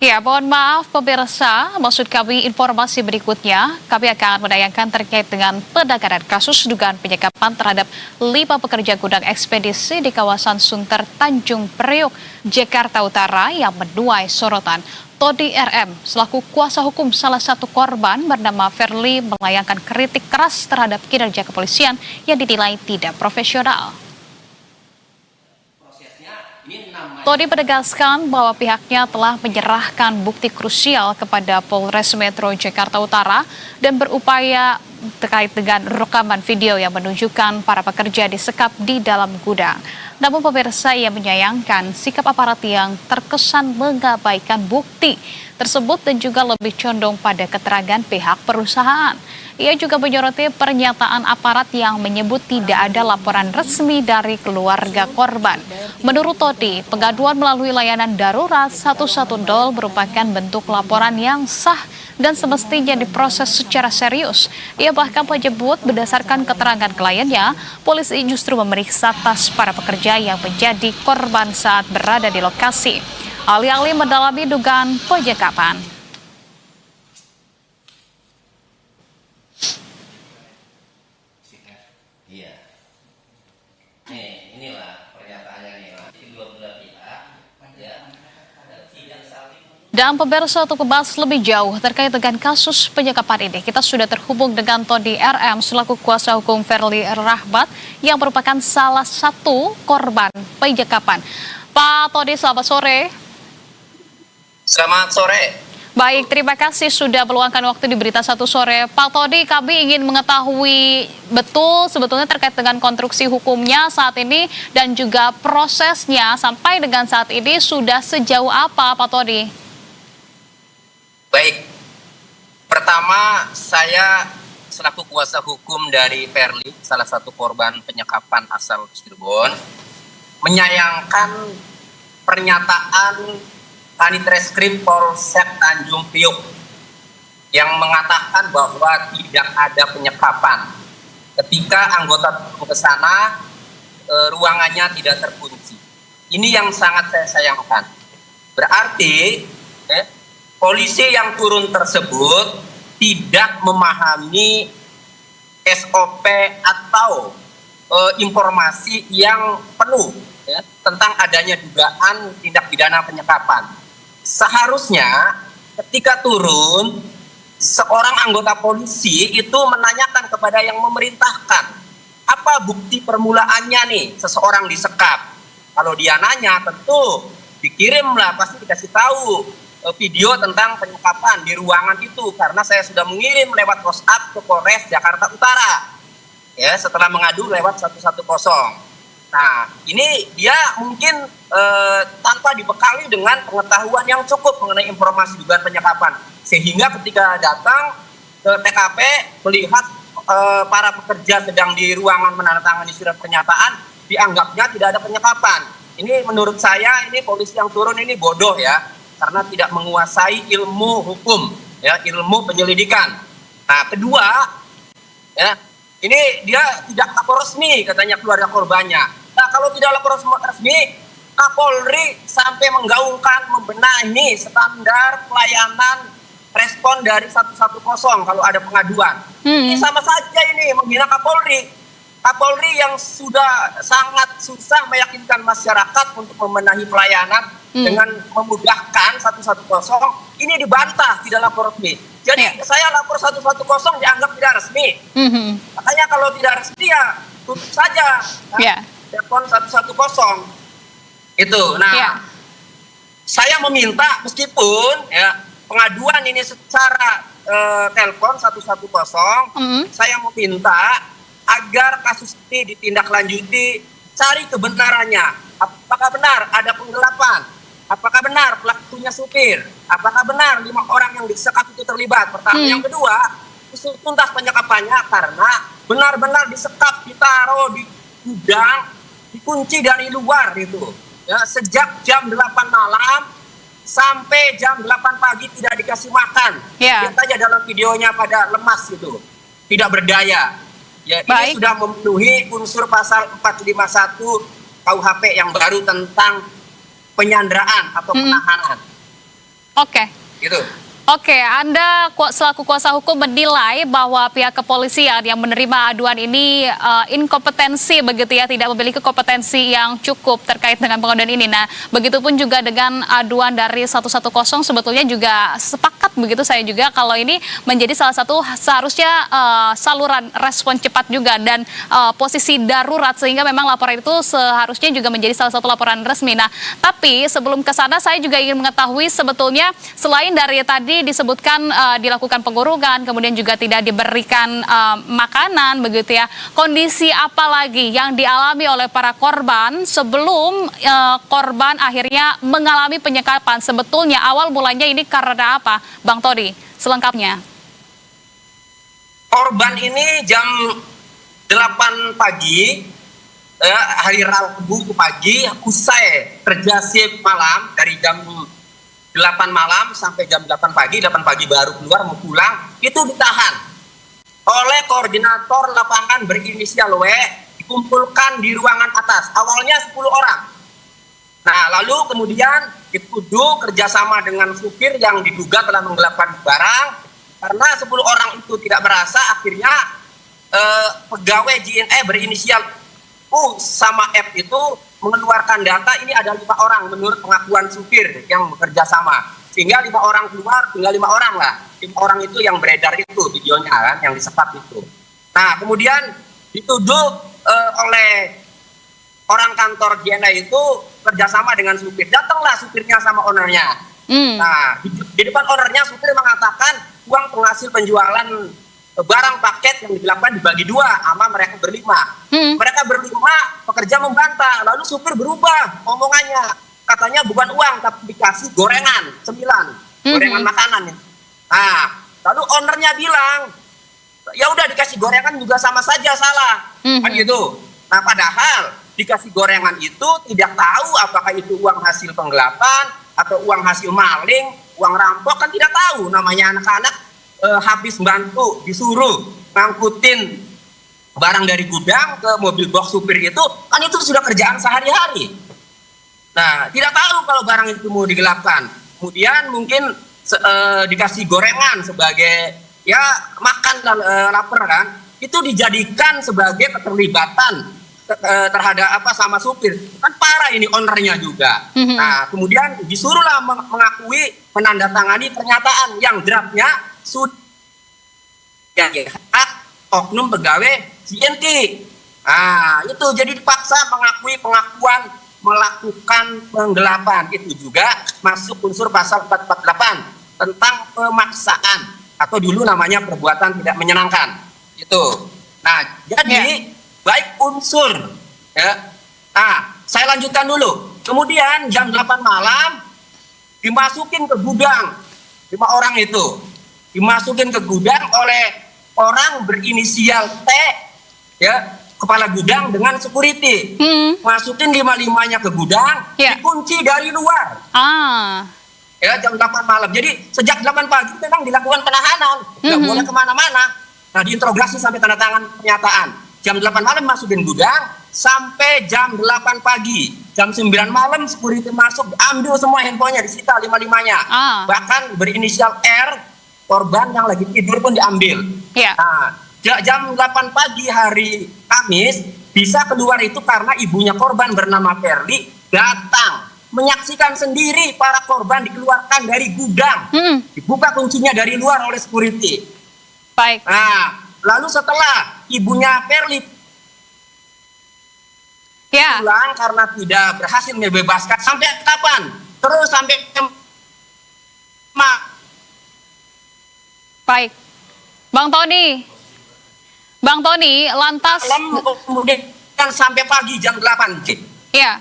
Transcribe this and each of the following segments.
Ya, mohon maaf pemirsa, maksud kami informasi berikutnya, kami akan menayangkan terkait dengan penanganan kasus dugaan penyekapan terhadap 5 pekerja gudang ekspedisi di kawasan Sunter Tanjung Priok, Jakarta Utara yang menuai sorotan. Todi RM, selaku kuasa hukum salah satu korban bernama Verly melayangkan kritik keras terhadap kinerja kepolisian yang dinilai tidak profesional. Todi menegaskan bahwa pihaknya telah menyerahkan bukti krusial kepada Polres Metro Jakarta Utara dan berupaya terkait dengan rekaman video yang menunjukkan para pekerja disekap di dalam gudang. Namun pemirsa ia menyayangkan sikap aparat yang terkesan mengabaikan bukti tersebut dan juga lebih condong pada keterangan pihak perusahaan. Ia juga menyoroti pernyataan aparat yang menyebut tidak ada laporan resmi dari keluarga korban. Menurut Todi, pengaduan melalui layanan darurat 110 merupakan bentuk laporan yang sah dan semestinya diproses secara serius. Ia bahkan menyebut berdasarkan keterangan kliennya, polisi justru memeriksa tas para pekerja yang menjadi korban saat berada di lokasi. Alih-alih mendalami dugaan penyekapan. Iya. Inilah pernyataannya nih, kedua belah pihak ya tidak saling. Dan pemirsa, untuk membahas lebih jauh terkait dengan kasus penyekapan ini, kita sudah terhubung dengan Todi RM selaku kuasa hukum Verly Rahmat yang merupakan salah satu korban penyekapan. Pak Todi, selamat sore. Selamat sore. Baik, terima kasih sudah meluangkan waktu di Berita Satu Sore. Pak Todi, kami ingin mengetahui betul sebetulnya terkait dengan konstruksi hukumnya saat ini dan juga prosesnya sampai dengan saat ini sudah sejauh apa, Pak Todi? Baik, pertama saya selaku kuasa hukum dari Verly, salah satu korban penyekapan asal Cirebon, menyayangkan pernyataan Kanit Reskrim Polsek Tanjung Priok yang mengatakan bahwa tidak ada penyekapan. Ketika anggota ke sana, ruangannya tidak terkunci. Ini yang sangat saya sayangkan. Berarti polisi yang turun tersebut tidak memahami SOP atau informasi yang penuh tentang adanya dugaan tindak pidana penyekapan. Seharusnya ketika turun, seorang anggota polisi itu menanyakan kepada yang memerintahkan, apa bukti permulaannya nih seseorang disekap. Kalau dia nanya tentu dikirimlah, pasti dikasih tahu video tentang penyekapan di ruangan itu, karena saya sudah mengirim lewat WhatsApp ke Polres Jakarta Utara ya setelah mengadu lewat 110. Nah, ini dia mungkin tanpa dibekali dengan pengetahuan yang cukup mengenai informasi dugaan penyekapan, sehingga ketika datang ke TKP melihat para pekerja sedang di ruangan menandatangani surat pernyataan, dianggapnya tidak ada penyekapan. Ini menurut saya ini polisi yang turun ini bodoh ya, karena tidak menguasai ilmu hukum ya, ilmu penyelidikan. Nah, kedua ya, ini dia tidak lapor resmi katanya keluarga korbannya. Nah, kalau tidak lapor resmi, Kapolri sampai menggaungkan membenahi standar pelayanan respon dari 110 kalau ada pengaduan. Ini sama saja ini menghina Kapolri. Kapolri yang sudah sangat susah meyakinkan masyarakat untuk membenahi pelayanan dengan memudahkan 110, ini dibantah tidak lapor resmi. Jadi saya lapor 110 dianggap tidak resmi. Makanya kalau tidak resmi ya tutup saja. Telepon 110 itu. Nah, saya meminta meskipun ya pengaduan ini secara telepon 110, saya meminta agar kasus ini ditindaklanjuti, cari kebenarannya. Apakah benar ada penggelapan? Apakah benar pelakunya supir? Apakah benar 5 orang yang disekap itu terlibat? Pertama, yang kedua, usut tuntas penyekapannya karena benar-benar disekap, ditaruh di gudang, dikunci dari luar itu ya, sejak jam 8 malam sampai jam 8 pagi tidak dikasih makan. Lihat aja dalam videonya pada lemas itu, tidak berdaya ya. Ini sudah memenuhi unsur pasal 451 KUHP yang baru tentang penyanderaan atau penahanan. Oke. Gitu. Oke, Anda selaku kuasa hukum menilai bahwa pihak kepolisian yang menerima aduan ini inkompetensi begitu ya, tidak memiliki kompetensi yang cukup terkait dengan pengaduan ini. Nah, begitupun juga dengan aduan dari 110 sebetulnya juga sepakat begitu saya juga kalau ini menjadi salah satu seharusnya saluran respon cepat juga dan posisi darurat sehingga memang laporan itu seharusnya juga menjadi salah satu laporan resmi. Nah, tapi sebelum ke sana saya juga ingin mengetahui sebetulnya selain dari tadi disebutkan dilakukan pengurungan, kemudian juga tidak diberikan makanan, begitu ya. Kondisi apa lagi yang dialami oleh para korban sebelum korban akhirnya mengalami penyekapan? Sebetulnya awal mulanya ini karena apa, Bang Tony? Selengkapnya. Korban ini jam 8 pagi, hari Rabu pagi, usai kerja shift malam dari jam 8 malam sampai jam 8 pagi baru keluar mau pulang, itu ditahan oleh koordinator lapangan berinisial W, dikumpulkan di ruangan atas, awalnya 10 orang. Nah, lalu kemudian dituduh kerjasama dengan supir yang diduga telah menggelapkan barang, karena 10 orang itu tidak merasa, akhirnya pegawai JNE berinisial U sama F itu mengeluarkan data ini ada 5 orang menurut pengakuan supir yang bekerja sama, sehingga 5 orang keluar, tinggal 5 orang lah. 5 orang itu yang beredar itu videonya kan, yang disekat itu. Nah, kemudian dituduh oleh orang kantor JNE itu kerjasama dengan supir. Datanglah supirnya sama ownernya. Nah, di depan ownernya supir mengatakan uang penghasil penjualan barang paket yang dilakukan dibagi 2 sama mereka berlima. Mereka berlima, pekerja membantah, lalu supir berubah omongannya, katanya bukan uang tapi dikasih gorengan 9, gorengan makanan. Nah, lalu ownernya bilang, ya udah dikasih gorengan juga sama saja salah, kan gitu. Nah, padahal dikasih gorengan itu tidak tahu apakah itu uang hasil penggelapan atau uang hasil maling, uang rampok, kan tidak tahu. Namanya anak-anak habis bantu disuruh ngangkutin barang dari gudang ke mobil box supir itu, kan itu sudah kerjaan sehari-hari. Nah, tidak tahu kalau barang itu mau digelapkan. Kemudian mungkin dikasih gorengan sebagai ya makan dan lapar kan, itu dijadikan sebagai keterlibatan terhadap sama supir. Kan parah ini ownernya juga. Nah, kemudian disuruhlah mengakui, menandatangani pernyataan yang draftnya sudah hak oknum pegawai JNT. Nah, itu jadi dipaksa mengakui pengakuan melakukan penggelapan. Itu juga masuk unsur pasal 448 tentang pemaksaan atau dulu namanya perbuatan tidak menyenangkan. Itu. Nah, jadi baik unsur ya. Nah, saya lanjutkan dulu. Kemudian jam 8 malam dimasukin ke gudang. 5 orang itu dimasukin ke gudang oleh orang berinisial T ya, kepala gudang dengan security. Masukin 5-5-nya ke gudang, dikunci dari luar. Ya, jam 8 malam. Jadi sejak 8 pagi memang dilakukan penahanan, nggak boleh kemana-mana. Nah, diinterogasi sampai tanda tangan pernyataan. Jam 8 malam masukin gudang sampai jam 8 pagi. Jam 9 malam security masuk, ambil semua handphonenya, disita 5-5-nya. Bahkan berinisial R, korban yang lagi tidur pun diambil. Nah, jam 8 pagi hari Kamis bisa keluar itu karena ibunya korban bernama Perli datang menyaksikan sendiri para korban dikeluarkan dari gudang. Dibuka kuncinya dari luar oleh security. Baik. Nah, lalu setelah ibunya Perli pulang karena tidak berhasil membebaskan, sampai kapan? Terus sampai baik. Bang Tony, lantas kemudian sampai pagi jam 8. Ya.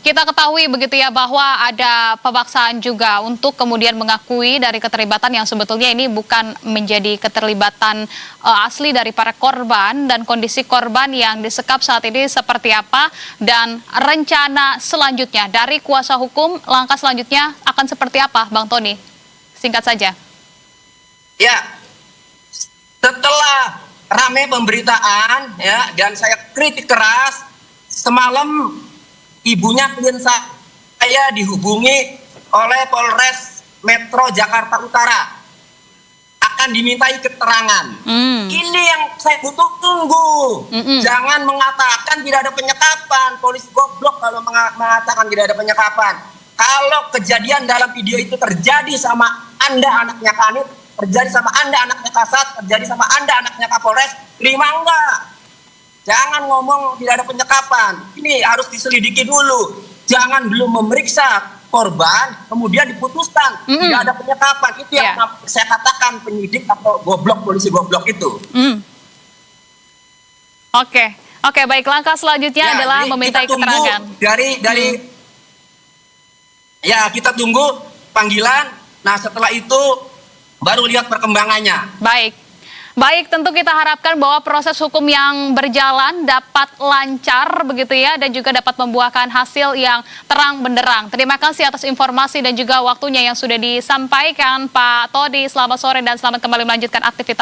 Kita ketahui begitu ya bahwa ada pemaksaan juga untuk kemudian mengakui dari keterlibatan yang sebetulnya ini bukan menjadi keterlibatan asli dari para korban, dan kondisi korban yang disekap saat ini seperti apa, dan rencana selanjutnya dari kuasa hukum, langkah selanjutnya akan seperti apa, Bang Tony? Singkat saja. Ya, setelah ramai pemberitaan ya, dan saya kritik keras, semalam ibunya klien saya dihubungi oleh Polres Metro Jakarta Utara akan dimintai keterangan. Ini yang saya butuh tunggu. Jangan mengatakan tidak ada penyekapan. Polisi goblok kalau mengatakan tidak ada penyekapan. Kalau kejadian dalam video itu terjadi sama Anda anaknya Kanit, terjadi sama Anda anaknya Kasat, terjadi sama Anda anaknya Kapolres, terima enggak? Jangan ngomong tidak ada penyekapan. Ini harus diselidiki dulu. Jangan belum memeriksa korban, kemudian diputuskan tidak ada penyekapan. Itu yang saya katakan penyidik atau goblok, polisi goblok itu. Oke, baik. Langkah selanjutnya adalah memintai keterangan. Ya, kita tunggu panggilan. Nah, setelah itu baru lihat perkembangannya. Baik, tentu kita harapkan bahwa proses hukum yang berjalan dapat lancar begitu ya, dan juga dapat membuahkan hasil yang terang benderang. Terima kasih atas informasi dan juga waktunya yang sudah disampaikan Pak Todi. Selamat sore dan selamat kembali melanjutkan aktivitas